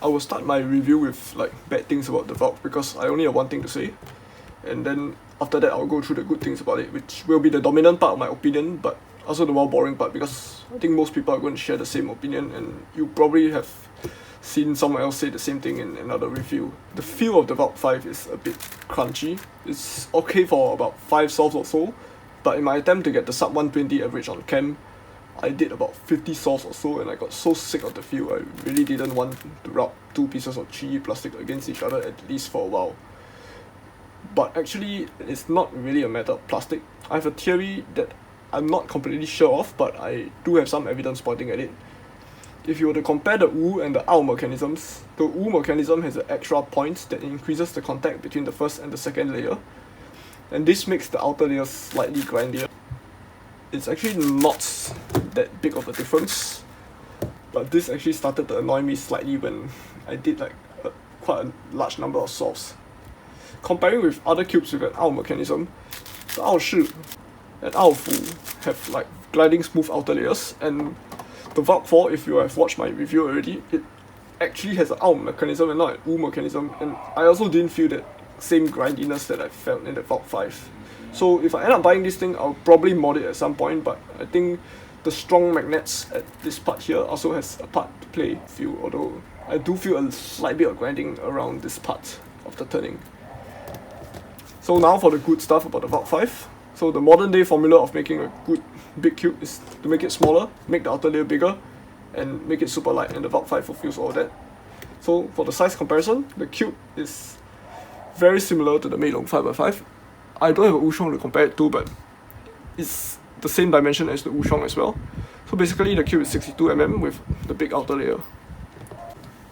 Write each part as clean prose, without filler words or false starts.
I will start my review with like bad things about the Valk because I only have one thing to say, and then after that I'll go through the good things about it, which will be the dominant part of my opinion, but also the more boring part because I think most people are going to share the same opinion, and you probably have seen someone else say the same thing in another review. The feel of the Valk 5 is a bit crunchy. It's okay for about 5 solves or so, but in my attempt to get the sub 120 average on chem, I did about 50 solves or so, and I got so sick of the feel I really didn't want to rub two pieces of 3 plastic against each other at least for a while. But actually, it's not really a matter of plastic. I have a theory that I'm not completely sure of, but I do have some evidence pointing at it. If you were to compare the U and the OW mechanisms, the U mechanism has an extra point that increases the contact between the first and the second layer, and this makes the outer layer slightly grindier. It's actually not that big of a difference, but this actually started to annoy me slightly when I did like quite a large number of solves. Comparing with other cubes with an OW mechanism, the OW Shi and OW Fu have like gliding smooth outer layers, and the Valk 4, if you have watched my review already, it actually has an OW mechanism and not an U mechanism, and I also didn't feel that same grindiness that I felt in the Valk 5. So if I end up buying this thing, I'll probably mod it at some point, but I think the strong magnets at this part here also has a part to play, although I do feel a slight bit of grinding around this part of the turning. So now for the good stuff about the Valk 5. So the modern day formula of making a good big cube is to make it smaller, make the outer layer bigger, and make it super light, and the Valk 5 fulfills all that. So for the size comparison, the cube is very similar to the Meilong 5x5. I don't have a Wushuang to compare it to, but it's the same dimension as the Wushuang as well. So basically the cube is 62mm with the big outer layer.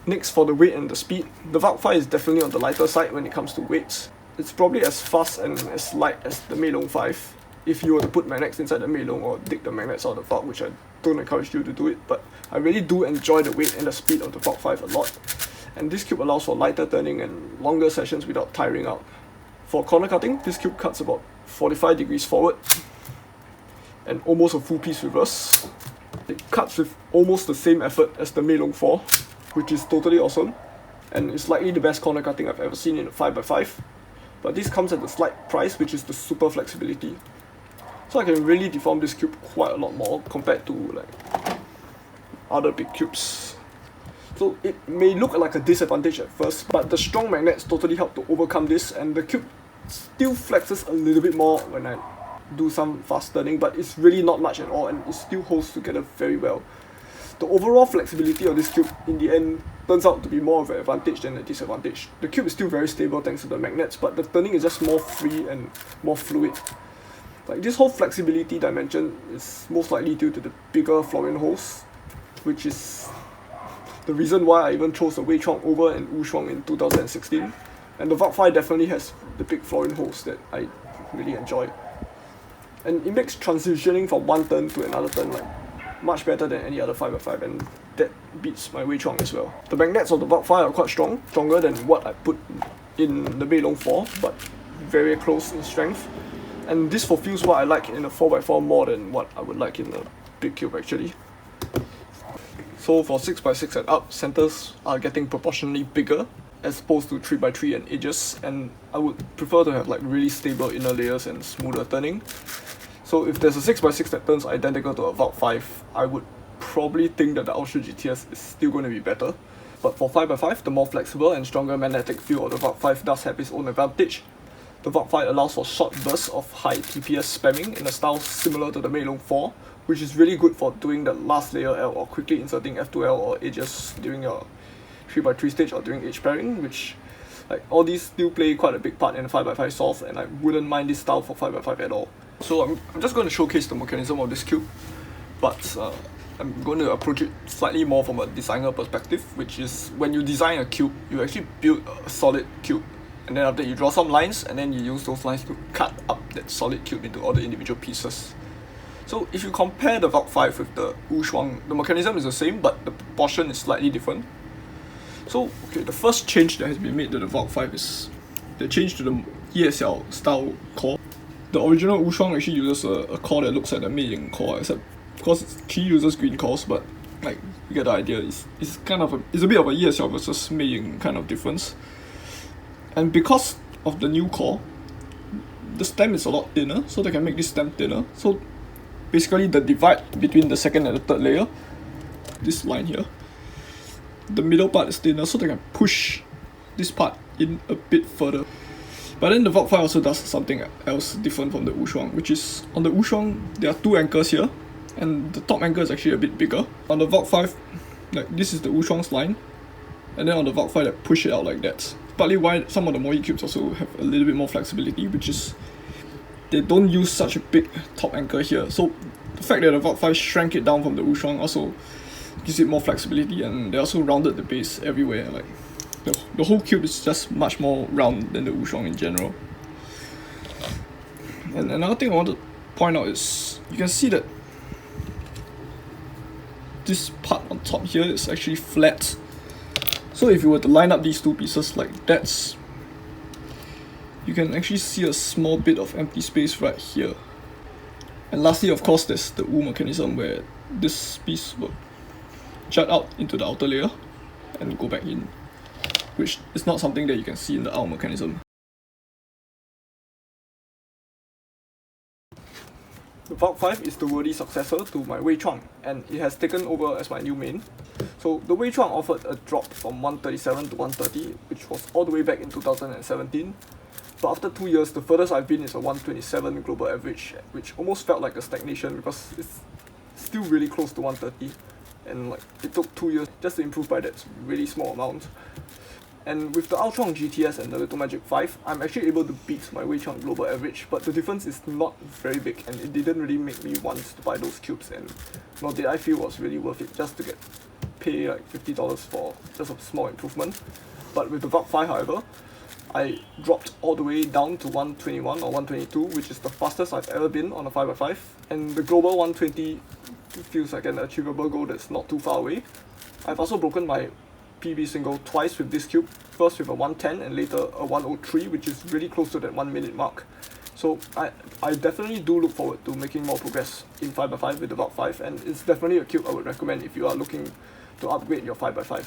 Next, for the weight and the speed, the Valk 5 is definitely on the lighter side when it comes to weights. It's probably as fast and as light as the Meilong 5 if you were to put magnets inside the Meilong or dig the magnets out of the Valk, which I don't encourage you to do it, but I really do enjoy the weight and the speed of the Valk 5 a lot. And this cube allows for lighter turning and longer sessions without tiring out. For corner cutting, this cube cuts about 45 degrees forward and almost a full piece reverse. It cuts with almost the same effort as the Meilong 4, which is totally awesome, and it's likely the best corner cutting I've ever seen in a 5x5. But this comes at a slight price, which is the super flexibility. So I can really deform this cube quite a lot more compared to like other big cubes. So it may look like a disadvantage at first, but the strong magnets totally help to overcome this, and the cube still flexes a little bit more when I do some fast turning, but it's really not much at all, and it still holds together very well. The overall flexibility of this cube in the end turns out to be more of an advantage than a disadvantage. The cube is still very stable thanks to the magnets, but the turning is just more free and more fluid. Like this whole flexibility dimension is most likely due to the bigger Florian holes, which is the reason why I even chose the Wei Chuang over and Wushuang in 2016. And the Valk 5 definitely has the big Florian holes that I really enjoy. And it makes transitioning from one turn to another turn like much better than any other 5x5, and that beats my Wei Chuang as well. The magnets of the Valk 5 are quite strong, stronger than what I put in the Meilong 4, but very close in strength. And this fulfills what I like in a 4x4 more than what I would like in a big cube actually. So for 6x6 and up, centers are getting proportionally bigger as opposed to 3x3 and edges, and I would prefer to have like really stable inner layers and smoother turning. So if there's a 6x6 that turns identical to a Valk 5, I would probably think that the Ultra GTS is still going to be better. But for 5x5, the more flexible and stronger magnetic field of the Valk 5 does have its own advantage. The Valk 5 allows for short bursts of high TPS spamming in a style similar to the Meilong 4, which is really good for doing the last layer L or quickly inserting F2L or edges during your 3x3 stage or during edge pairing, which like all these still play quite a big part in a 5x5 solve, and I wouldn't mind this style for 5x5 at all. So I'm just going to showcase the mechanism of this cube, but I'm going to approach it slightly more from a designer perspective, which is when you design a cube, you actually build a solid cube, and then after that you draw some lines, and then you use those lines to cut up that solid cube into all the individual pieces. So if you compare the Valk 5 with the Wushuang, the mechanism is the same, but the proportion is slightly different. So okay, the first change that has been made to the Valk 5 is the change to the ESL style core. The original Wushuang actually uses a core that looks like the Meiying core, except of course she uses green cores, but Like, you get the idea. It's kind of it's a bit of a ESL versus Mei Ying kind of difference. And because of the new core, the stem is a lot thinner, so they can make this stem thinner. So basically the divide between the second and the third layer, this line here, the middle part is thinner, so they can push this part in a bit further. But then the Valk 5 also does something else different from the Wushuang, which is on the Wushuang there are two anchors here, and the top anchor is actually a bit bigger. On the Valk 5, like this is the Wushuang's line, and then on the Valk 5 they push it out like that. Partly why some of the Moe cubes also have a little bit more flexibility, which is they don't use such a big top anchor here. So the fact that the Valk 5 shrank it down from the Wushuang also gives it more flexibility, and they also rounded the base everywhere. Like the whole cube is just much more round than the Wushuang in general. And another thing I want to point out is you can see that this part on top here is actually flat. So if you were to line up these two pieces like that, you can actually see a small bit of empty space right here. And lastly, of course, there's the U mechanism where this piece will jut out into the outer layer and go back in, which is not something that you can see in the AO mechanism. The Valk 5 is the worthy successor to my Wei Chuang, and it has taken over as my new main. So the Wei Chuang offered a drop from 137 to 130, which was all the way back in 2017. But after 2 years, the furthest I've been is a 127 global average, which almost felt like a stagnation because it's still really close to 130. And like it took 2 years just to improve by that really small amount. And with the Ultron GTS and the Little Magic 5, I'm actually able to beat my Wei Chuang global average, but the difference is not very big, and it didn't really make me want to buy those cubes, and nor did I feel it was really worth it just to pay like $50 for just a small improvement. But with the Valk 5, however, I dropped all the way down to 121 or 122, which is the fastest I've ever been on a 5x5, and the global 120 feels like an achievable goal that's not too far away. I've also broken my PB single twice with this cube, first with a 110 and later a 103, which is really close to that 1 minute mark. So I definitely do look forward to making more progress in 5x5 with the Valk 5, and it's definitely a cube I would recommend if you are looking to upgrade your 5x5.